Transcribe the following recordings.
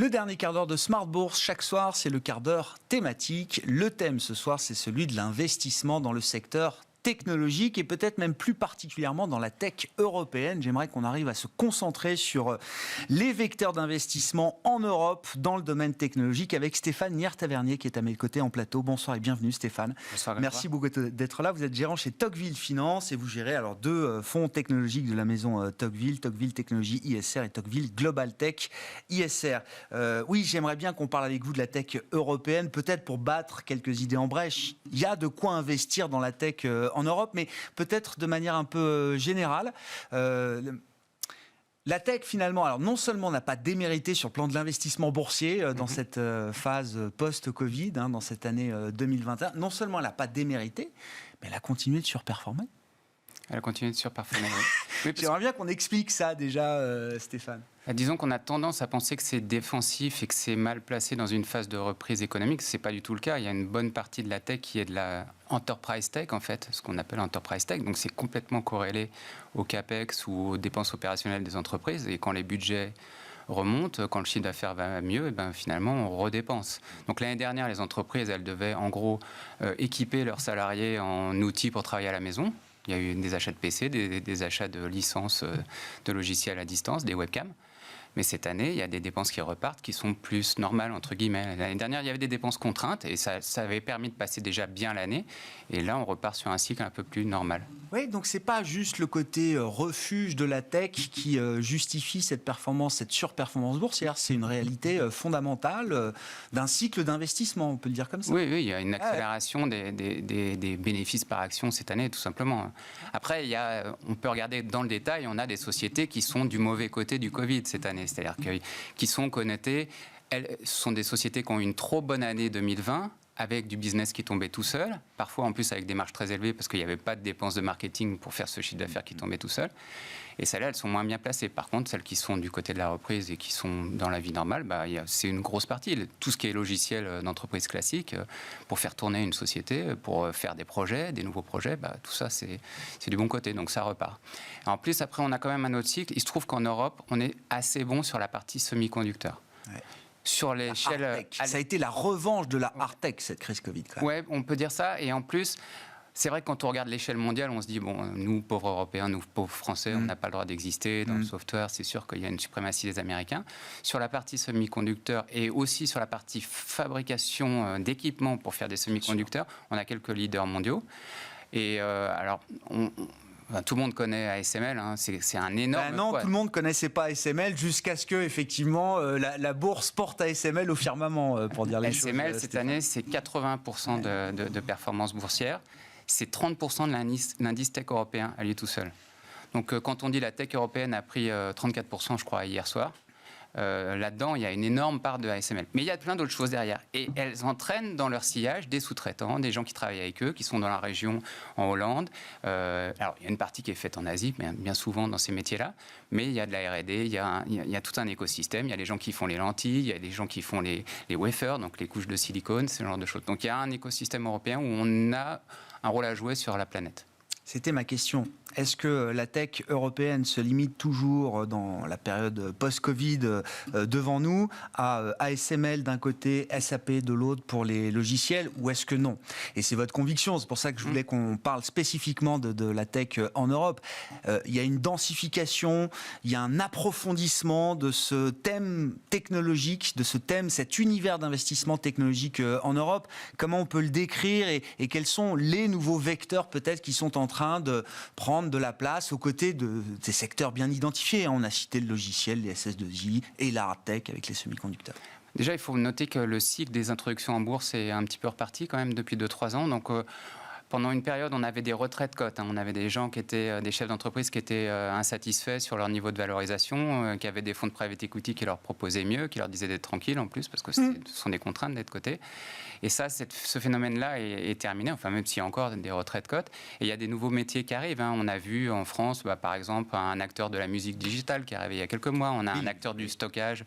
Le dernier quart d'heure de Smart Bourse, chaque soir, c'est le quart d'heure thématique. Le thème ce soir, c'est celui de l'investissement dans le secteur technologique et peut-être même plus particulièrement dans la tech européenne. J'aimerais qu'on arrive à se concentrer sur les vecteurs d'investissement en Europe dans le domaine technologique avec Stéphane Nier-Tavernier qui est à mes côtés en plateau. Bonsoir et bienvenue Stéphane. Bonsoir. Merci beaucoup d'être là. Vous êtes gérant chez Tocqueville Finance et vous gérez alors deux fonds technologiques de la maison Tocqueville, Tocqueville Technologie ISR et Tocqueville Global Tech ISR. Oui, j'aimerais bien qu'on parle avec vous de la tech européenne, peut-être pour battre quelques idées en brèche. Il y a de quoi investir dans la tech en Europe, mais peut-être de manière un peu générale. La tech, finalement, alors non seulement n'a pas démérité sur le plan de l'investissement boursier dans cette phase post-Covid, dans cette année 2021, non seulement elle n'a pas démérité, mais elle a continué de surperformer. Elle a continué de surperformer, oui. J'aimerais bien qu'on explique ça déjà, Stéphane. Disons qu'on a tendance à penser que c'est défensif et que c'est mal placé dans une phase de reprise économique. Ce n'est pas du tout le cas. Il y a une bonne partie de la tech qui est de la enterprise tech, en fait, ce qu'on appelle enterprise tech. Donc c'est complètement corrélé au CAPEX ou aux dépenses opérationnelles des entreprises. Et quand les budgets remontent, quand le chiffre d'affaires va mieux, et ben finalement on redépense. Donc l'année dernière, les entreprises, elles devaient en gros équiper leurs salariés en outils pour travailler à la maison. Il y a eu des achats de PC, des achats de licences de logiciels à distance, des webcams. Mais cette année, il y a des dépenses qui repartent, qui sont plus normales, entre guillemets. L'année dernière, il y avait des dépenses contraintes et ça avait permis de passer déjà bien l'année. Et là, on repart sur un cycle un peu plus normal. Oui, donc c'est pas juste le côté refuge de la tech qui justifie cette performance, cette surperformance boursière. C'est une réalité fondamentale d'un cycle d'investissement, on peut le dire comme ça. Oui, il y a une accélération des bénéfices par action cette année, tout simplement. Après, on peut regarder dans le détail, on a des sociétés qui sont du mauvais côté du Covid cette année. C'est-à-dire qui sont connotées, ce sont des sociétés qui ont eu une trop bonne année 2020, avec du business qui tombait tout seul, parfois en plus avec des marges très élevées parce qu'il n'y avait pas de dépenses de marketing pour faire ce chiffre d'affaires qui tombait tout seul. Et celles-là, elles sont moins bien placées. Par contre, celles qui sont du côté de la reprise et qui sont dans la vie normale, c'est une grosse partie. Tout ce qui est logiciel d'entreprise classique, pour faire tourner une société, pour faire des projets, des nouveaux projets, tout ça, c'est du bon côté. Donc ça repart. En plus, après, on a quand même un autre cycle. Il se trouve qu'en Europe, on est assez bon sur la partie semi-conducteur. Ouais. Sur l'échelle, ça a été la revanche de la hard tech, cette crise Covid. Oui, on peut dire ça. Et en plus, c'est vrai que quand on regarde l'échelle mondiale, on se dit, bon, nous, pauvres Européens, nous, pauvres Français, on n'a pas le droit d'exister. Dans le software, c'est sûr qu'il y a une suprématie des Américains. Sur la partie semi-conducteurs et aussi sur la partie fabrication d'équipements pour faire des semi-conducteurs, on a quelques leaders mondiaux. Et alors, tout le monde connaît ASML, c'est un énorme... non, tout le monde ne connaissait pas ASML jusqu'à ce que, effectivement, la bourse porte ASML au firmament, pour dire les choses. ASML, cette année, c'est 80% de performance boursière. C'est 30% de l'indice tech européen à lui tout seul. Donc, quand on dit la tech européenne a pris 34%, je crois, hier soir, là-dedans, il y a une énorme part de ASML. Mais il y a plein d'autres choses derrière. Et elles entraînent dans leur sillage des sous-traitants, des gens qui travaillent avec eux, qui sont dans la région en Hollande. Alors, il y a une partie qui est faite en Asie, mais bien souvent dans ces métiers-là. Mais il y a de la R&D, il y a tout un écosystème. Il y a les gens qui font les lentilles, il y a des gens qui font les wafers, donc les couches de silicone, ce genre de choses. Donc, il y a un écosystème européen où on a un rôle à jouer sur la planète. C'était ma question. Est-ce que la tech européenne se limite toujours dans la période post-Covid devant nous à ASML d'un côté, SAP de l'autre pour les logiciels, ou est-ce que non? Et c'est votre conviction, c'est pour ça que je voulais qu'on parle spécifiquement de la tech en Europe. Il y a une densification, il y a un approfondissement de ce thème technologique, de ce thème, cet univers d'investissement technologique en Europe. Comment on peut le décrire et quels sont les nouveaux vecteurs peut-être qui sont en train de prendre de la place aux côtés de ces secteurs bien identifiés. On a cité le logiciel, les SS2I et la hard tech avec les semi-conducteurs. Déjà, il faut noter que le cycle des introductions en bourse est un petit peu reparti quand même depuis 2-3 ans. Donc, pendant une période, on avait des retraits de cotes. On avait des gens qui étaient des chefs d'entreprise qui étaient insatisfaits sur leur niveau de valorisation, qui avaient des fonds de private equity qui leur proposaient mieux, qui leur disaient d'être tranquilles en plus, parce que ce sont des contraintes d'être cotés. Et ça, ce phénomène-là est terminé, enfin même s'il y a encore des retraits de cotes. Et il y a des nouveaux métiers qui arrivent. On a vu en France, par exemple, un acteur de la musique digitale qui est arrivé il y a quelques mois. On a un acteur du stockage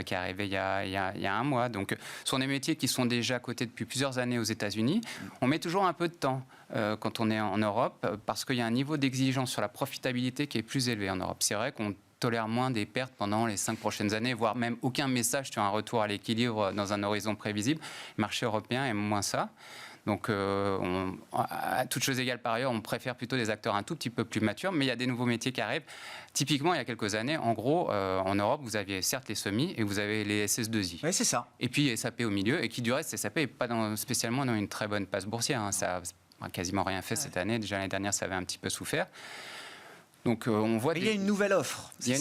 qui est arrivé il y a un mois. Donc, ce sont des métiers qui sont déjà cotés depuis plusieurs années aux États-Unis. On met toujours un peu de temps quand on est en Europe, parce qu'il y a un niveau d'exigence sur la profitabilité qui est plus élevé en Europe. C'est vrai qu'on tolère moins des pertes pendant les 5 prochaines années, voire même aucun message sur un retour à l'équilibre dans un horizon prévisible. Le marché européen aime moins ça. Donc, à toutes choses égales par ailleurs, on préfère plutôt des acteurs un tout petit peu plus matures, mais il y a des nouveaux métiers qui arrivent. Typiquement, il y a quelques années, en gros, en Europe, vous aviez certes les semis et vous avez les SS2I. Oui, c'est ça. Et puis SAP au milieu, et qui du reste, SAP n'est pas spécialement dans une très bonne passe boursière. Hein. Ça n'a quasiment rien fait cette année. Déjà l'année dernière, ça avait un petit peu souffert. Donc, on voit il y a une nouvelle offre. Il y a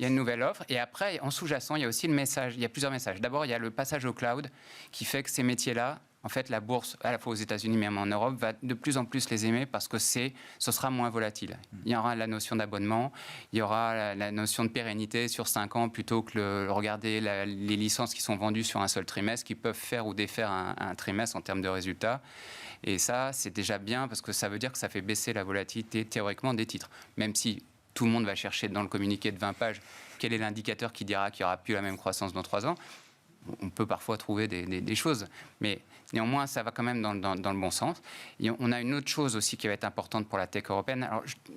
une nouvelle offre. Et après, en sous-jacent, il y a aussi le message. Il y a plusieurs messages. D'abord, il y a le passage au cloud qui fait que ces métiers-là, en fait, la bourse, à la fois aux États-Unis, mais même en Europe, va de plus en plus les aimer parce que ce sera moins volatile. Il y aura la notion d'abonnement, il y aura la notion de pérennité sur 5 ans plutôt que regarder les licences qui sont vendues sur un seul trimestre, qui peuvent faire ou défaire un trimestre en termes de résultats. Et ça, c'est déjà bien parce que ça veut dire que ça fait baisser la volatilité théoriquement des titres. Même si tout le monde va chercher dans le communiqué de 20 pages quel est l'indicateur qui dira qu'il n'y aura plus la même croissance dans 3 ans, on peut parfois trouver des choses. Mais néanmoins, ça va quand même dans le bon sens. Et on a une autre chose aussi qui va être importante pour la tech européenne.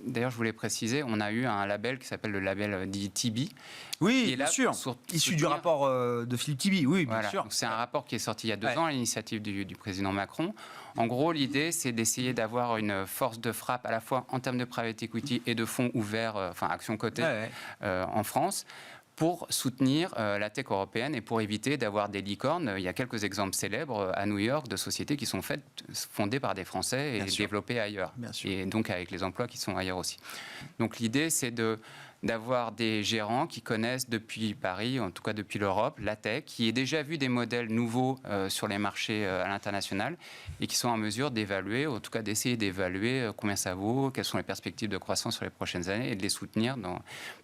D'ailleurs, je voulais préciser, on a eu un label qui s'appelle le label dit Tibi. Oui, bien sûr. Issu du rapport de Philippe Tibi, oui, bien sûr. C'est un rapport qui est sorti il y a 2 ans à l'initiative du président Macron. En gros, l'idée, c'est d'essayer d'avoir une force de frappe à la fois en termes de private equity et de fonds ouverts, enfin actions cotées en France, pour soutenir la tech européenne et pour éviter d'avoir des licornes. Il y a quelques exemples célèbres à New York de sociétés qui sont fondées par des Français et développées ailleurs. Et donc avec les emplois qui sont ailleurs aussi. Donc l'idée, c'est d'avoir des gérants qui connaissent depuis Paris, en tout cas depuis l'Europe, la tech, qui aient déjà vu des modèles nouveaux sur les marchés à l'international et qui sont en mesure d'évaluer, en tout cas d'essayer d'évaluer combien ça vaut, quelles sont les perspectives de croissance sur les prochaines années et de les soutenir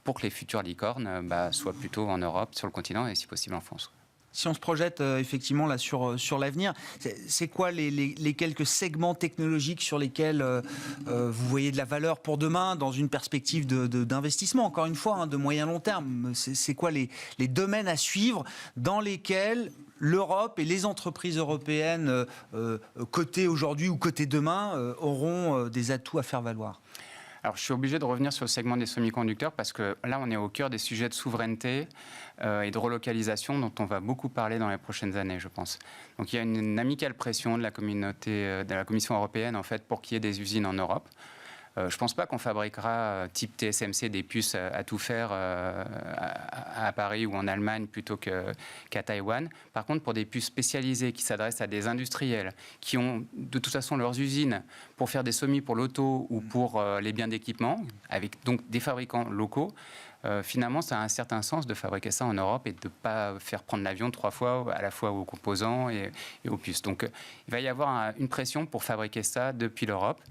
pour que les futures licornes soient plutôt en Europe, sur le continent et si possible en France. Si on se projette effectivement là sur l'avenir, c'est quoi les quelques segments technologiques sur lesquels vous voyez de la valeur pour demain dans une perspective d'investissement, encore une fois, de moyen long terme? C'est quoi les domaines à suivre dans lesquels l'Europe et les entreprises européennes cotées aujourd'hui ou cotées demain auront des atouts à faire valoir? Alors, je suis obligé de revenir sur le segment des semi-conducteurs parce que là, on est au cœur des sujets de souveraineté et de relocalisation dont on va beaucoup parler dans les prochaines années, je pense. Donc, il y a une amicale pression de la Commission européenne, en fait, pour qu'il y ait des usines en Europe. Je ne pense pas qu'on fabriquera, type TSMC, des puces à tout faire à Paris ou en Allemagne plutôt qu'à Taïwan. Par contre, pour des puces spécialisées qui s'adressent à des industriels qui ont de toute façon leurs usines pour faire des semis pour l'auto ou pour les biens d'équipement, avec donc des fabricants locaux, finalement, ça a un certain sens de fabriquer ça en Europe et de ne pas faire prendre l'avion 3 fois, à la fois aux composants et aux puces. Donc, il va y avoir une pression pour fabriquer ça depuis l'Europe.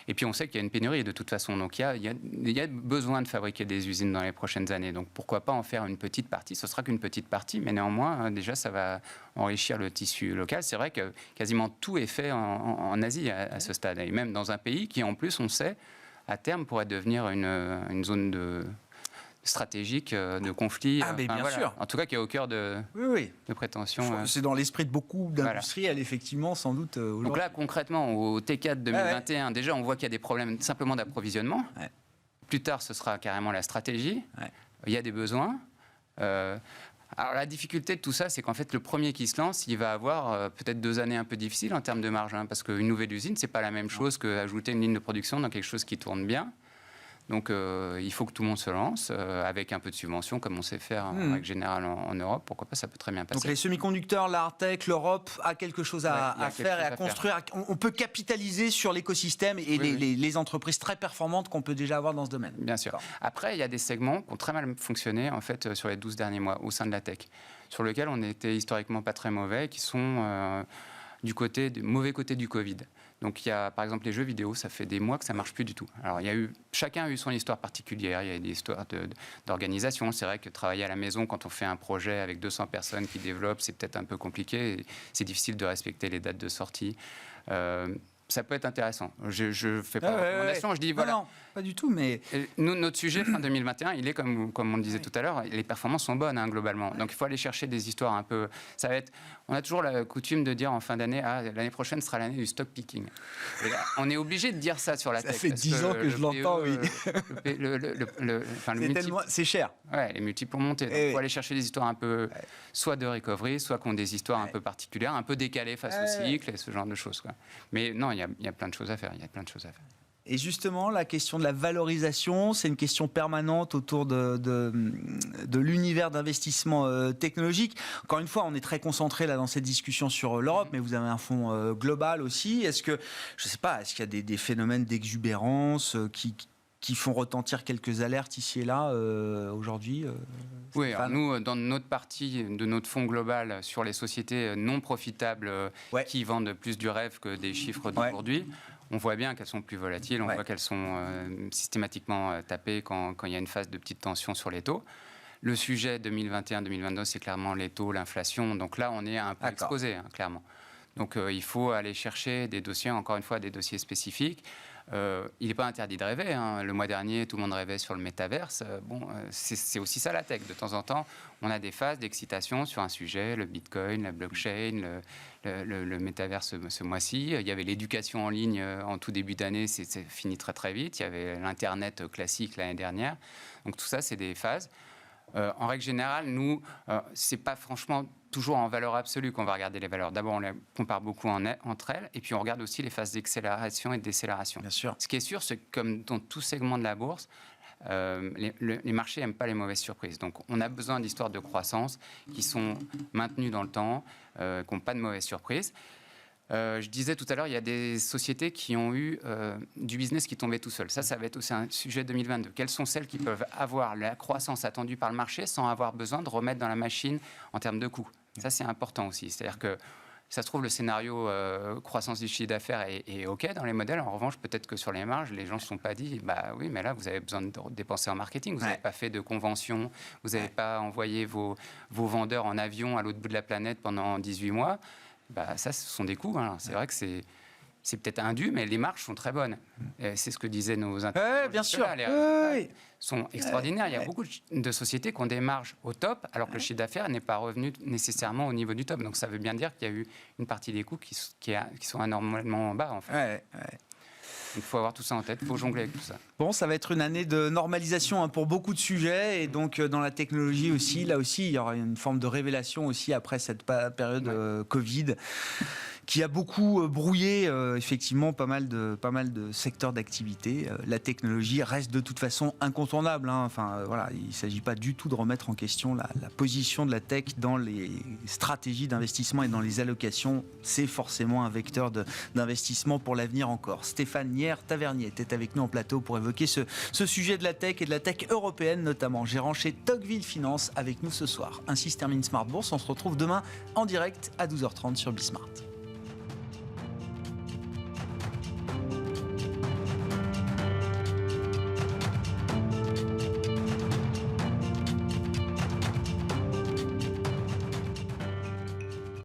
Et puis, on sait qu'il y a une pénurie de toute façon. Donc, il y a besoin de fabriquer des usines dans les prochaines années. Donc, pourquoi pas en faire une petite partie? Ce sera qu'une petite partie, mais néanmoins, déjà, ça va enrichir le tissu local. C'est vrai que quasiment tout est fait en Asie à ce stade. Et même dans un pays qui, en plus, on sait, à terme, pourrait devenir une zone stratégique de conflit. Bien sûr. En tout cas, qui est au cœur de prétention. C'est dans l'esprit de beaucoup d'industriels, effectivement, sans doute. Donc là, concrètement, au T4 2021, déjà, on voit qu'il y a des problèmes simplement d'approvisionnement. Plus tard, ce sera carrément la stratégie. Il y a des besoins. Alors la difficulté de tout ça, c'est qu'en fait, le premier qui se lance, il va avoir peut-être 2 années un peu difficiles en termes de marge, parce qu'une nouvelle usine, c'est pas la même chose qu'ajouter une ligne de production dans quelque chose qui tourne bien. Donc, il faut que tout le monde se lance avec un peu de subvention, comme on sait faire en règle générale en Europe. Pourquoi pas, ça peut très bien passer. Donc, les semi-conducteurs, la hard-tech, l'Europe a quelque chose à faire et à construire. On peut capitaliser sur l'écosystème et les entreprises très performantes qu'on peut déjà avoir dans ce domaine. Bien sûr. Après, il y a des segments qui ont très mal fonctionné en fait, sur les 12 derniers mois au sein de la tech, sur lesquels on était historiquement pas très mauvais, qui sont du mauvais côté du Covid. Donc il y a par exemple les jeux vidéo, ça fait des mois que ça marche plus du tout. Alors chacun a eu son histoire particulière, il y a des histoires d'organisation. C'est vrai que travailler à la maison quand on fait un projet avec 200 personnes qui développent, c'est peut-être un peu compliqué. C'est difficile de respecter les dates de sortie. ça peut être intéressant. Je fais pas de recommandation, je dis voilà. Non, pas du tout, mais... Nous, notre sujet, fin 2021, il est comme on le disait tout à l'heure, les performances sont bonnes globalement. Donc il faut aller chercher des histoires un peu... Ça va être... On a toujours la coutume de dire en fin d'année, l'année prochaine sera l'année du stock picking. Et là, on est obligé de dire ça sur la tech. Ça fait 10 ans que je l'entends, oui. C'est cher. Ouais, les multiples ont monté. Donc il faut aller chercher des histoires un peu, soit de recovery, soit qui ont des histoires un peu particulières, un peu décalées face au cycle et ce genre de choses, quoi. Mais non, il y a plein de choses à faire. Et justement, la question de la valorisation, c'est une question permanente autour de l'univers d'investissement technologique. Encore une fois, on est très concentré là dans cette discussion sur l'Europe, mais vous avez un fonds global aussi. Est-ce que, je ne sais pas, est-ce qu'il y a des phénomènes d'exubérance qui font retentir quelques alertes ici et là aujourd'hui Oui, alors nous, dans notre partie de notre fonds global sur les sociétés non profitables qui vendent plus du rêve que des chiffres d'aujourd'hui, on voit bien qu'elles sont plus volatiles, on voit qu'elles sont systématiquement tapées quand il y a une phase de petite tension sur les taux. Le sujet 2021-2022, c'est clairement les taux, l'inflation. Donc là, on est un peu exposé, clairement. Donc il faut aller chercher des dossiers, encore une fois, des dossiers spécifiques. Il n'est pas interdit de rêver. Le mois dernier, tout le monde rêvait sur le métaverse. C'est aussi ça la tech. De temps en temps, on a des phases d'excitation sur un sujet, le Bitcoin, la blockchain, le métaverse ce mois-ci. Il y avait l'éducation en ligne en tout début d'année, c'est fini très très vite. Il y avait l'Internet classique l'année dernière. Donc tout ça, c'est des phases. En règle générale, nous, c'est pas franchement toujours en valeur absolue qu'on va regarder les valeurs. D'abord, on les compare beaucoup entre elles, et puis on regarde aussi les phases d'accélération et de décélération. Bien sûr. Ce qui est sûr, c'est que comme dans tout segment de la bourse, les marchés n'aiment pas les mauvaises surprises. Donc, on a besoin d'histoires de croissance qui sont maintenues dans le temps, qui n'ont pas de mauvaises surprises. Je disais tout à l'heure, il y a des sociétés qui ont eu du business qui tombait tout seul. Ça va être aussi un sujet 2022. Quelles sont celles qui peuvent avoir la croissance attendue par le marché sans avoir besoin de remettre dans la machine en termes de coûts? Ça, c'est important aussi. C'est-à-dire que ça se trouve, le scénario croissance du chiffre d'affaires est OK dans les modèles. En revanche, peut-être que sur les marges, les gens ne se sont pas dit oui, mais là, vous avez besoin de dépenser en marketing. Vous n'avez pas fait de convention. Vous n'avez pas envoyé vos vendeurs en avion à l'autre bout de la planète pendant 18 mois. Ça, ce sont des coûts. C'est vrai que c'est peut-être indu, mais les marges sont très bonnes. C'est ce que disaient nos interlocuteurs. Bien sûr. Les résultats sont extraordinaires. Il y a beaucoup de sociétés qui ont des marges au top, alors que le chiffre d'affaires n'est pas revenu nécessairement au niveau du top. Donc ça veut bien dire qu'il y a eu une partie des coûts qui sont anormalement bas, en fait. Il faut avoir tout ça en tête, il faut jongler avec tout ça. Bon, ça va être une année de normalisation pour beaucoup de sujets, et donc dans la technologie aussi, là aussi, il y aura une forme de révélation aussi après cette période Covid, qui a beaucoup brouillé effectivement pas mal de secteurs d'activité. La technologie reste de toute façon incontournable. Il ne s'agit pas du tout de remettre en question la position de la tech dans les stratégies d'investissement et dans les allocations. C'est forcément un vecteur d'investissement pour l'avenir encore. Stéphane Nier-Tavernier était avec nous en plateau pour évoquer ce sujet de la tech et de la tech européenne notamment. Gérant chez Tocqueville Finance avec nous ce soir. Ainsi se termine Smart Bourse. On se retrouve demain en direct à 12h30 sur Bismart.